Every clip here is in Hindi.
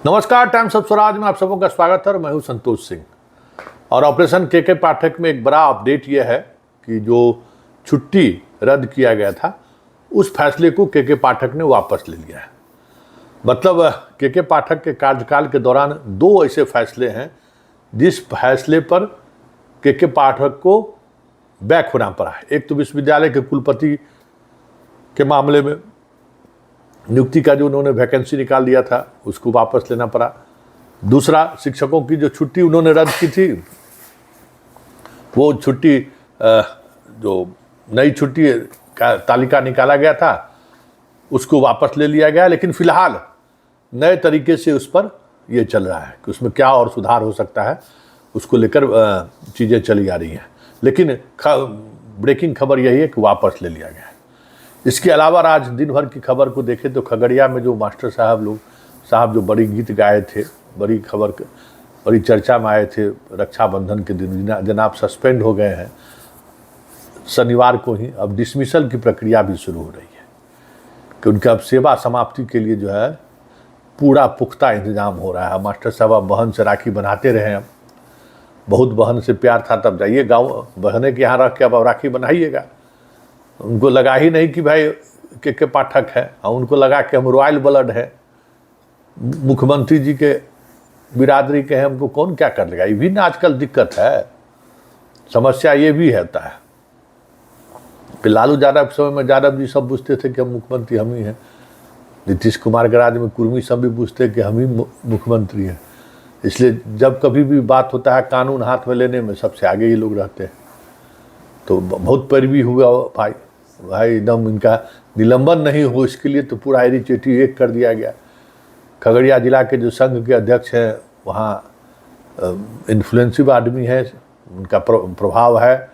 नमस्कार, टाइम्स ऑफ स्वराज में आप सबों का स्वागत है और मैं हूं संतोष सिंह। और ऑपरेशन के पाठक में एक बड़ा अपडेट यह है कि जो छुट्टी रद्द किया गया था उस फैसले को के पाठक ने वापस ले लिया है। मतलब के पाठक के कार्यकाल के दौरान दो ऐसे फैसले हैं जिस फैसले पर के पाठक को बैक होना पड़ा है। एक तो विश्वविद्यालय के कुलपति के मामले में नियुक्ति का जो उन्होंने वैकेंसी निकाल दिया था उसको वापस लेना पड़ा। दूसरा, शिक्षकों की जो छुट्टी उन्होंने रद्द की थी वो छुट्टी जो नई छुट्टी का तालिका निकाला गया था उसको वापस ले लिया गया। लेकिन फिलहाल नए तरीके से उस पर ये चल रहा है कि उसमें क्या और सुधार हो सकता है, उसको लेकर चीज़ें चली आ रही हैं। लेकिन ब्रेकिंग खबर यही है कि वापस ले लिया गया है। इसके अलावा आज दिन भर की खबर को देखें तो खगड़िया में जो मास्टर साहब जो बड़ी गीत गाए थे, बड़ी खबर बड़ी चर्चा में आए थे, रक्षाबंधन के दिन जनाब सस्पेंड हो गए हैं। शनिवार को ही अब डिसमिसल की प्रक्रिया भी शुरू हो रही है कि उनका अब सेवा समाप्ति के लिए जो है पूरा पुख्ता इंतजाम हो रहा है। मास्टर साहब अब बहन से राखी बनाते रहे, अब बहुत बहन से प्यार था तब जाइए गाँव बहने के यहाँ रख के अब राखी बनाइएगा। उनको लगा ही नहीं कि भाई के पाठक है, और उनको लगा कि हम रॉयल ब्लड है, मुख्यमंत्री जी के बिरादरी के हैं, हमको कौन क्या कर लेगा। ये भी ना आजकल दिक्कत है, समस्या ये भी होता है। फिर लालू यादव समय में यादव जी सब पूछते थे कि हम मुख्यमंत्री हम ही हैं। नीतीश कुमार के राज में कुर्मी सब भी पूछते कि हम ही मुख्यमंत्री हैं। इसलिए जब कभी भी बात होता है कानून हाथ में लेने में सबसे आगे ये लोग रहते हैं। तो बहुत पैरवी हुआ भाई एकदम इनका निलंबन नहीं हो इसके लिए तो पूरा इनिशिएटिव एक कर दिया गया। खगड़िया जिला के जो संघ के अध्यक्ष हैं वहाँ इन्फ्लुएंसिव आदमी है, उनका प्रभाव है।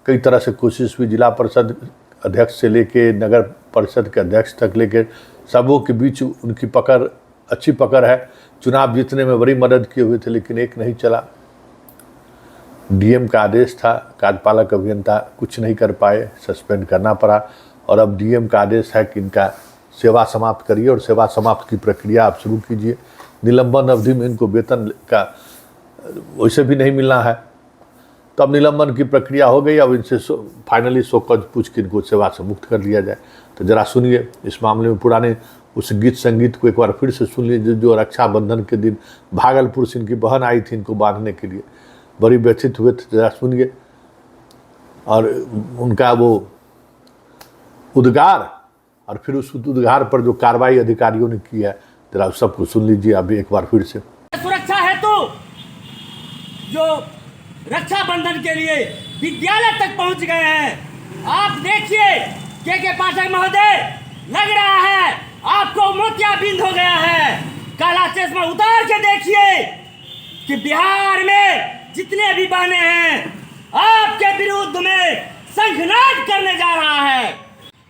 कई तरह से कोशिश हुई, जिला परिषद अध्यक्ष से लेके नगर परिषद के अध्यक्ष तक लेके सबों के बीच उनकी पकड़ अच्छी पकड़ है। चुनाव जीतने में बड़ी मदद किए हुए थे लेकिन एक नहीं चला। डीएम का आदेश था, कार्यपालक अभियंता कुछ नहीं कर पाए, सस्पेंड करना पड़ा। और अब डीएम का आदेश है कि इनका सेवा समाप्त करिए और सेवा समाप्त की प्रक्रिया आप शुरू कीजिए। निलंबन अवधि में इनको वेतन का वैसे भी नहीं मिलना है, तो अब निलंबन की प्रक्रिया हो गई। अब इनसे फाइनली शोकज पूछ के इनको सेवा से मुक्त कर लिया जाए। तो ज़रा सुनिए इस मामले में पुराने उस गीत संगीत को एक बार फिर से सुन लीजिए जो रक्षाबंधन के दिन भागलपुर से इनकी बहन आई थी इनको बांधने के लिए, बड़ी व्यथित हुए थे। जरा सुनिए और उनका वो उद्गार और फिर उस उद्गार पर जो कार्रवाई अधिकारियों ने की है जरा सबको सुन लीजिए अभी एक बार फिर से। सुरक्षा हेतु जो रक्षाबंधन के लिए विद्यालय तक पहुंच गए हैं। आप देखिए के पाठक महोदय, लग रहा है आपको मोतियाबिंद हो गया है। काला चश्मा उतार के देखिए कि बिहार में जितने भी बहने हैं आपके विरुद्ध में संघनाद करने जा रहा है।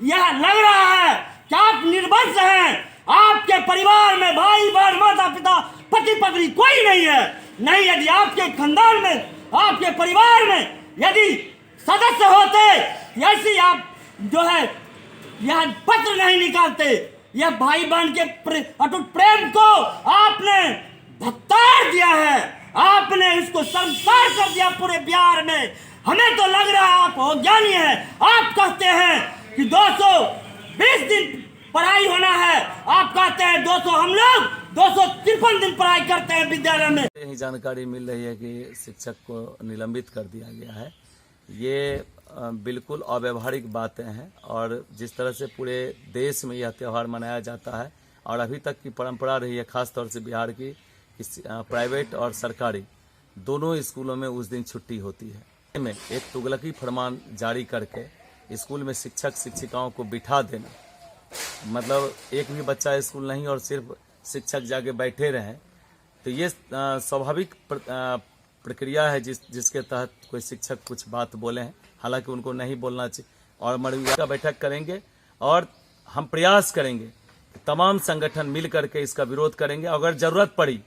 यह लग रहा है कि आप निर्वंश हैं। आपके परिवार में भाई बहन माता पिता पति पत्नी कोई नहीं है। नहीं, यदि आपके खानदान में आपके परिवार में यदि सदस्य होते ऐसी आप जो है यह पत्र नहीं निकालते। यह भाई बहन के अटूट प्रेम को आपने भत्तार दिया है, आपने इसको शर्मसार कर दिया पूरे बिहार में। हमें तो लग रहा है आप अज्ञानी हैं। आप कहते हैं कि 220 दिन पढ़ाई होना है, आप कहते हैं 200, हम लोग 253 दिन पढ़ाई करते हैं विद्यालय में। यही जानकारी मिल रही है कि शिक्षक को निलंबित कर दिया गया है। ये बिल्कुल अव्यावहारिक बातें हैं और जिस तरह से पूरे देश में यह त्यौहार मनाया जाता है और अभी तक की परंपरा रही है, खास तौर से बिहार की, प्राइवेट और सरकारी दोनों स्कूलों में उस दिन छुट्टी होती है। में एक तुगलकी फरमान जारी करके स्कूल में शिक्षक शिक्षिकाओं को बिठा देना, मतलब एक भी बच्चा स्कूल नहीं और सिर्फ शिक्षक जाके बैठे रहें, तो ये स्वाभाविक प्रक्रिया है जिसके तहत कोई शिक्षक कुछ बात बोले हैं, हालांकि उनको नहीं बोलना चाहिए। और मर्यादा का बैठक करेंगे और हम प्रयास करेंगे, तमाम संगठन मिल करके इसका विरोध करेंगे। अगर जरूरत पड़ी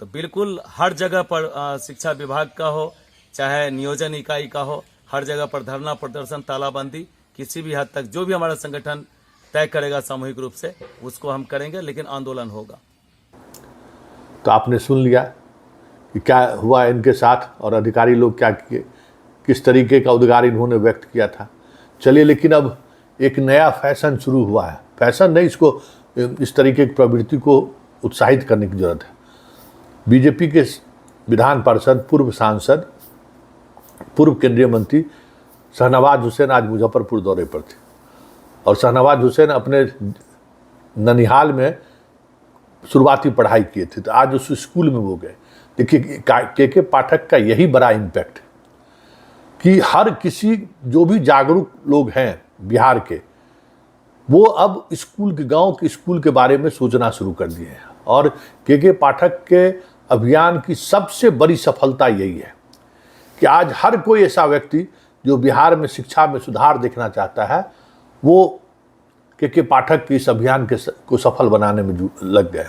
तो बिल्कुल हर जगह पर शिक्षा विभाग का हो चाहे नियोजन इकाई का हो, हर जगह पर धरना प्रदर्शन तालाबंदी किसी भी हद तक जो भी हमारा संगठन तय करेगा सामूहिक रूप से उसको हम करेंगे, लेकिन आंदोलन होगा। तो आपने सुन लिया कि क्या हुआ इनके साथ और अधिकारी लोग क्या किए, किस तरीके का उद्गार इन्होंने व्यक्त किया था। चलिए, लेकिन अब एक नया फैशन शुरू हुआ है। फैशन नहीं, इसको इस तरीके की प्रवृत्ति को उत्साहित करने की जरूरत है। बीजेपी के विधान पार्षद, पूर्व सांसद, पूर्व केंद्रीय मंत्री शहनवाज हुसैन आज मुजफ्फरपुर दौरे पर थे और शहनवाज हुसैन अपने ननिहाल में शुरुआती पढ़ाई किए थे, तो आज उस स्कूल में वो गए। देखिए, के पाठक का यही बड़ा इम्पैक्ट है कि हर किसी, जो भी जागरूक लोग हैं बिहार के, वो अब स्कूल के, गांव के स्कूल के बारे में सोचना शुरू कर दिए हैं। और के पाठक के अभियान की सबसे बड़ी सफलता यही है कि आज हर कोई ऐसा व्यक्ति जो बिहार में शिक्षा में सुधार देखना चाहता है, वो के पाठक के इस अभियान को सफल बनाने में लग गए।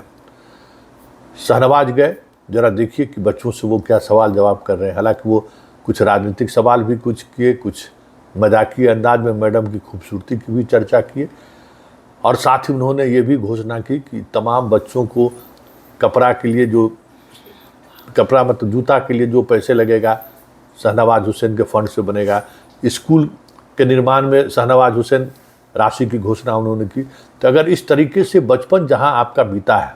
शहनवाज गए, जरा देखिए कि बच्चों से वो क्या सवाल जवाब कर रहे हैं। हालांकि वो कुछ राजनीतिक सवाल भी कुछ किए, कुछ मजाकिया अंदाज में मैडम की खूबसूरती की भी चर्चा किए और साथ ही उन्होंने ये भी घोषणा की कि तमाम बच्चों को कपड़ा के लिए जो कपड़ा मतलब जूता के लिए जो पैसे लगेगा शहनवाज हुसैन के फंड से बनेगा। स्कूल के निर्माण में शहनवाज हुसैन राशि की घोषणा उन्होंने की। तो अगर इस तरीके से बचपन जहां आपका बीता है,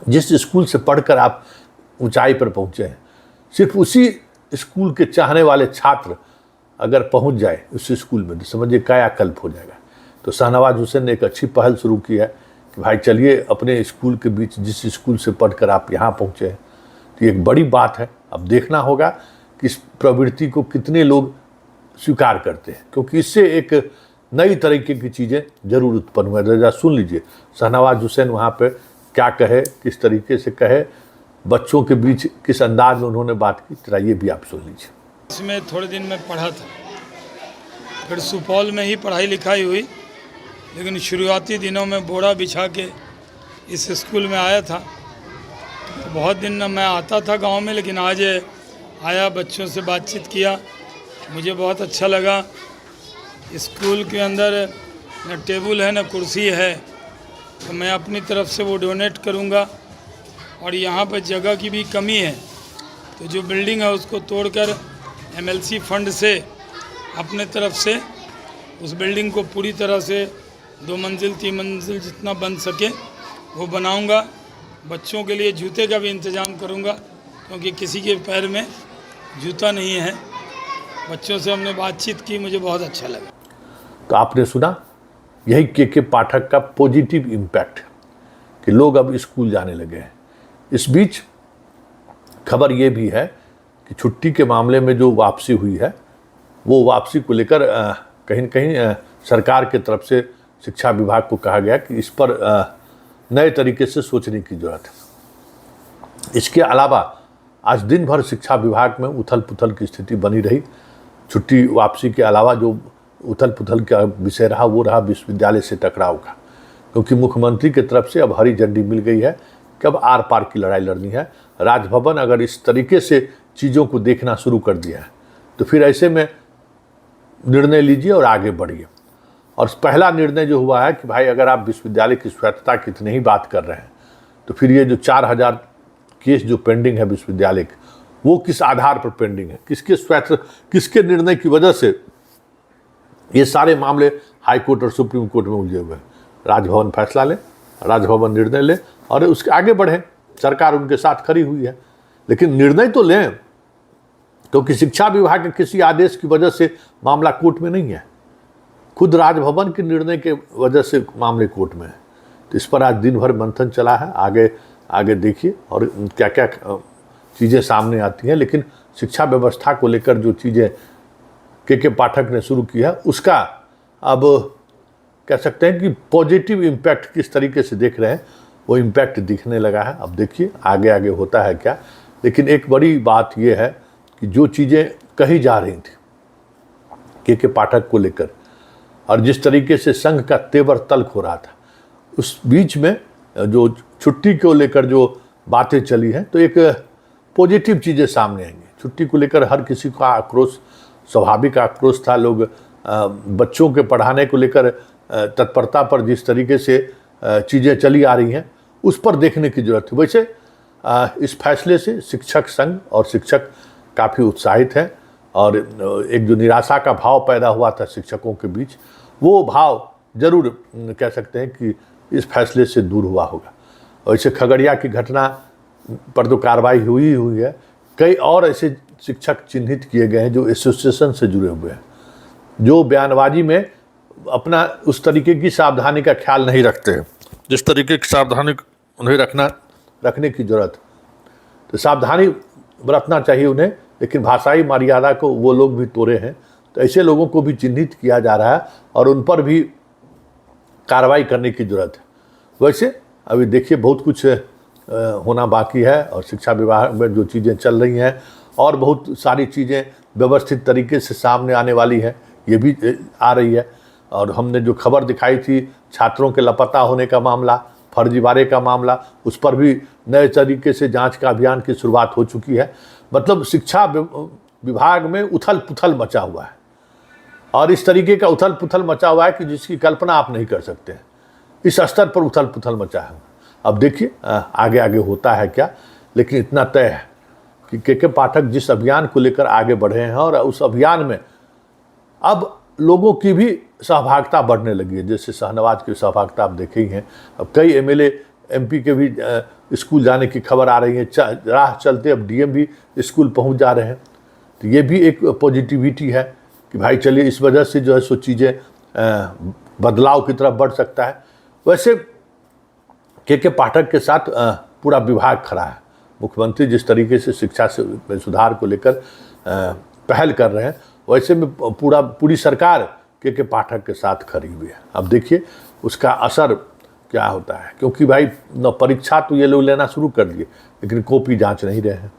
जिस स्कूल से पढ़कर आप ऊंचाई पर पहुंचे हैं, सिर्फ उसी स्कूल के चाहने वाले छात्र अगर पहुंच जाए उस स्कूल में, तो समझिए कायाकल्प हो जाएगा। तो शहनवाज हुसैन ने एक अच्छी पहल शुरू की है कि भाई चलिए अपने स्कूल के बीच, जिस स्कूल से पढ़कर आप यहाँ पहुँचे हैं, तो ये एक बड़ी बात है। अब देखना होगा कि इस प्रवृत्ति को कितने लोग स्वीकार करते हैं, क्योंकि इससे एक नई तरीके की चीज़ें जरूर उत्पन्न हुआ। जरा सुन लीजिए शहनवाज हुसैन वहाँ पे क्या कहे, किस तरीके से कहे, बच्चों के बीच किस अंदाज में उन्होंने बात की, जरा ये भी आप सुन लीजिए। इसमें थोड़े दिन में पढ़ा था, फिर सुपौल में ही पढ़ाई लिखाई हुई, लेकिन शुरुआती दिनों में बोरा बिछा के इस स्कूल में आया था। तो बहुत दिन मैं आता था गांव में, लेकिन आज आया, बच्चों से बातचीत किया, मुझे बहुत अच्छा लगा। स्कूल के अंदर न टेबल है न कुर्सी है, तो मैं अपनी तरफ से वो डोनेट करूँगा। और यहाँ पर जगह की भी कमी है, तो जो बिल्डिंग है उसको तोड़कर MLC फंड से अपने तरफ से उस बिल्डिंग को पूरी तरह से 2 मंजिल 3 मंजिल जितना बन सके वो बनाऊंगा। बच्चों के लिए जूते का भी इंतज़ाम करूंगा, क्योंकि किसी के पैर में जूता नहीं है। बच्चों से हमने बातचीत की, मुझे बहुत अच्छा लगा। तो आपने सुना, यही के पाठक का पॉजिटिव इम्पैक्ट कि लोग अब स्कूल जाने लगे हैं। इस बीच खबर ये भी है कि छुट्टी के मामले में जो वापसी हुई है, वो वापसी को लेकर कहीं न कहीं सरकार की तरफ से शिक्षा विभाग को कहा गया कि इस पर नए तरीके से सोचने की जरूरत है। इसके अलावा आज दिन भर शिक्षा विभाग में उथल पुथल की स्थिति बनी रही। छुट्टी वापसी के अलावा जो उथल पुथल का विषय रहा, वो रहा विश्वविद्यालय से टकराव का, क्योंकि मुख्यमंत्री की तरफ से अब हरी झंडी मिल गई है कि अब आर पार की लड़ाई लड़नी है। राजभवन अगर इस तरीके से चीज़ों को देखना शुरू कर दिया है, तो फिर ऐसे में निर्णय लीजिए और आगे बढ़िए। और पहला निर्णय जो हुआ है कि भाई अगर आप विश्वविद्यालय की स्वायत्तता की इतनी ही बात कर रहे हैं, तो फिर ये जो 4000 केस जो पेंडिंग है विश्वविद्यालय के, वो किस आधार पर पेंडिंग है, किसके निर्णय की वजह से ये सारे मामले हाईकोर्ट और सुप्रीम कोर्ट में उलझे हुए हैं। राजभवन फैसला ले, राजभवन निर्णय ले और उसके आगे बढ़े। सरकार उनके साथ खड़ी हुई है, लेकिन निर्णय तो लें, क्योंकि शिक्षा विभाग के किसी आदेश की वजह से मामला कोर्ट में नहीं है, खुद राजभवन के निर्णय के वजह से मामले कोर्ट में है। तो इस पर आज दिन भर मंथन चला है। आगे देखिए और क्या क्या चीज़ें सामने आती हैं। लेकिन शिक्षा व्यवस्था को लेकर जो चीज़ें के पाठक ने शुरू की है, उसका अब कह सकते हैं कि पॉजिटिव इम्पैक्ट किस तरीके से देख रहे हैं, वो इम्पैक्ट दिखने लगा है। अब देखिए आगे होता है क्या। लेकिन एक बड़ी बात ये है कि जो चीज़ें कही जा रही थी के पाठक को लेकर और जिस तरीके से संघ का तेवर तल्ख हो रहा था, उस बीच में जो छुट्टी को लेकर जो बातें चली हैं, तो एक पॉजिटिव चीज़ें सामने आएंगी। छुट्टी को लेकर हर किसी का आक्रोश, स्वाभाविक आक्रोश था। लोग बच्चों के पढ़ाने को लेकर तत्परता पर जिस तरीके से चीज़ें चली आ रही हैं, उस पर देखने की जरूरत है। वैसे इस फैसले से शिक्षक संघ और शिक्षक काफ़ी उत्साहित हैं और एक जो निराशा का भाव पैदा हुआ था शिक्षकों के बीच, वो भाव जरूर कह सकते हैं कि इस फैसले से दूर हुआ होगा। वैसे खगड़िया की घटना पर तो कार्रवाई हुई है। कई और ऐसे शिक्षक चिन्हित किए गए हैं जो एसोसिएशन से जुड़े हुए हैं, जो बयानबाजी में अपना उस तरीके की सावधानी का ख्याल नहीं रखते हैं जिस तरीके की सावधानी उन्हें रखने की जरूरत। तो सावधानी बरतना चाहिए उन्हें, लेकिन भाषाई मर्यादा को वो लोग भी तोड़े हैं। तो ऐसे लोगों को भी चिन्हित किया जा रहा है और उन पर भी कार्रवाई करने की जरूरत है। वैसे अभी देखिए बहुत कुछ होना बाकी है और शिक्षा विभाग में जो चीज़ें चल रही हैं और बहुत सारी चीज़ें व्यवस्थित तरीके से सामने आने वाली हैं, ये भी आ रही है। और हमने जो खबर दिखाई थी छात्रों के लापता होने का मामला, फर्जीवाड़े का मामला, उस पर भी नए तरीके से जांच का अभियान की शुरुआत हो चुकी है। मतलब शिक्षा विभाग में उथल पुथल मचा हुआ है और इस तरीके का उथल पुथल मचा हुआ है कि जिसकी कल्पना आप नहीं कर सकते हैं। इस स्तर पर उथल पुथल मचा है। अब देखिए आगे आगे होता है क्या, लेकिन इतना तय है कि के पाठक जिस अभियान को लेकर आगे बढ़े हैं और उस अभियान में अब लोगों की भी सहभागिता बढ़ने लगी है। जैसे शाहनवाज की सहभागिता आप देखे ही हैं। अब कई एमएलए एमपी के भी स्कूल जाने की खबर आ रही है। राह चलते अब डीएम भी स्कूल पहुंच जा रहे हैं। तो ये भी एक पॉजिटिविटी है कि भाई चलिए इस वजह से जो है सो चीज़ें बदलाव की तरफ बढ़ सकता है। वैसे के पाठक के साथ पूरा विभाग खड़ा है। मुख्यमंत्री जिस तरीके से शिक्षा से सुधार को लेकर पहल कर रहे हैं, वैसे में पूरी सरकार के पाठक के साथ खड़ी हुई है। अब देखिए उसका असर क्या होता है, क्योंकि भाई न परीक्षा तो ये लोग लेना शुरू कर दिए लेकिन कॉपी जांच नहीं रहे हैं।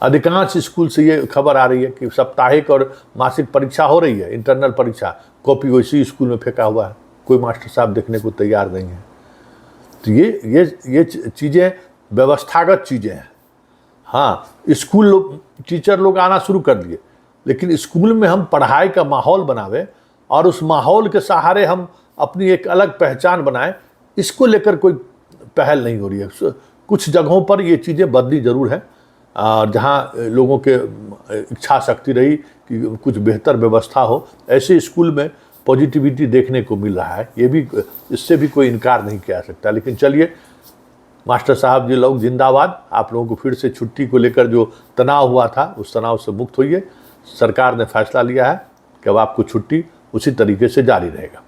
अधिकांश स्कूल से ये खबर आ रही है कि साप्ताहिक और मासिक परीक्षा हो रही है, इंटरनल परीक्षा, कॉपी वैसी स्कूल में फेंका हुआ है, कोई मास्टर साहब देखने को तैयार नहीं है। तो ये चीज़ें व्यवस्थागत चीज़ें हैं। हाँ, स्कूल टीचर लोग आना शुरू कर दिए, लेकिन स्कूल में हम पढ़ाई का माहौल बनावे और उस माहौल के सहारे हम अपनी एक अलग पहचान बनाएं, इसको लेकर कोई पहल नहीं हो रही है। कुछ जगहों पर ये चीज़ें बदली ज़रूर हैं और जहाँ लोगों के इच्छा शक्ति रही कि कुछ बेहतर व्यवस्था हो, ऐसे स्कूल में पॉजिटिविटी देखने को मिल रहा है। ये भी, इससे भी कोई इनकार नहीं किया जा सकता। लेकिन चलिए, मास्टर साहब जी लोग जिंदाबाद। आप लोगों को फिर से छुट्टी को लेकर जो तनाव हुआ था उस तनाव से मुक्त होइए। सरकार ने फैसला लिया है कि अब आपको छुट्टी उसी तरीके से जारी रहेगा।